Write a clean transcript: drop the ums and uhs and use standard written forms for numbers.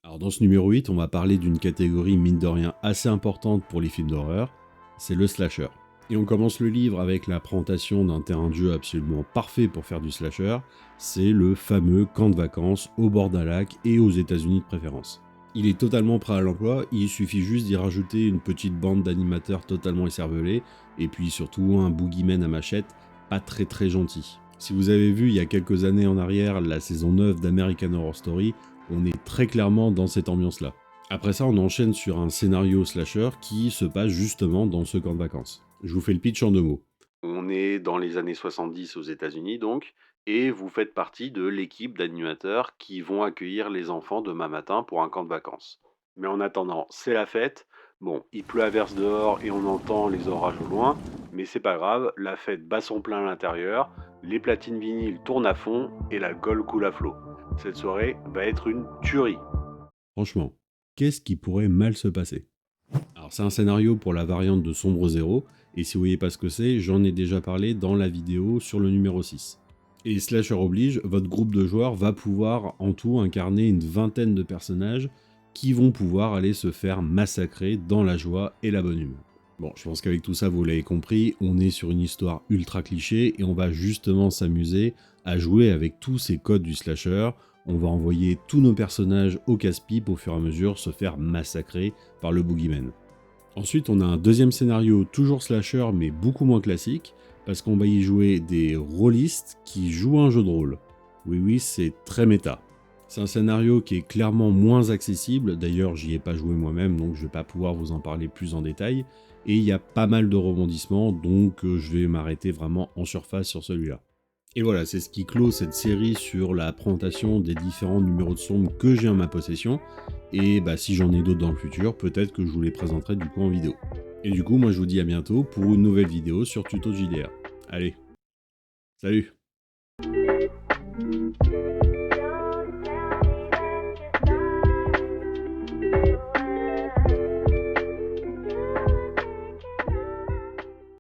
Alors dans ce numéro 8, on va parler d'une catégorie mine de rien assez importante pour les films d'horreur, c'est le slasher. Et on commence le livre avec la présentation d'un terrain de jeu absolument parfait pour faire du slasher, c'est le fameux camp de vacances au bord d'un lac et aux États-Unis de préférence. Il est totalement prêt à l'emploi, il suffit juste d'y rajouter une petite bande d'animateurs totalement écervelés, et puis surtout un boogeyman à machette pas très gentil. Si vous avez vu il y a quelques années en arrière la saison 9 d'American Horror Story, on est très clairement dans cette ambiance-là. Après ça, on enchaîne sur un scénario slasher qui se passe justement dans ce camp de vacances. Je vous fais le pitch en 2 mots. On est dans les années 70 aux États-Unis donc, et vous faites partie de l'équipe d'animateurs qui vont accueillir les enfants demain matin pour un camp de vacances. Mais en attendant, c'est la fête. Bon, il pleut à verse dehors et on entend les orages au loin, mais c'est pas grave, la fête bat son plein à l'intérieur, les platines vinyles tournent à fond et l'alcool coule à flot. Cette soirée va être une tuerie. Franchement, qu'est-ce qui pourrait mal se passer? Alors c'est un scénario pour la variante de Sombre Zéro, et si vous voyez pas ce que c'est, j'en ai déjà parlé dans la vidéo sur le numéro 6. Et slasher oblige, votre groupe de joueurs va pouvoir en tout incarner une vingtaine de personnages qui vont pouvoir aller se faire massacrer dans la joie et la bonne humeur. Bon, je pense qu'avec tout ça, vous l'avez compris, on est sur une histoire ultra cliché et on va justement s'amuser à jouer avec tous ces codes du slasher. On va envoyer tous nos personnages au casse-pipe au fur et à mesure se faire massacrer par le boogeyman. Ensuite, on a un deuxième scénario, toujours slasher, mais beaucoup moins classique, parce qu'on va y jouer des rôlistes qui jouent un jeu de rôle. Oui, c'est très méta. C'est un scénario qui est clairement moins accessible, d'ailleurs j'y ai pas joué moi-même, donc je vais pas pouvoir vous en parler plus en détail, et il y a pas mal de rebondissements, donc je vais m'arrêter vraiment en surface sur celui-là. Et voilà, c'est ce qui clôt cette série sur la présentation des différents numéros de Sombre que j'ai en ma possession. Et bah, si j'en ai d'autres dans le futur, peut-être que je vous les présenterai du coup en vidéo. Et du coup, moi je vous dis à bientôt pour une nouvelle vidéo sur Tuto JDR. Allez, salut!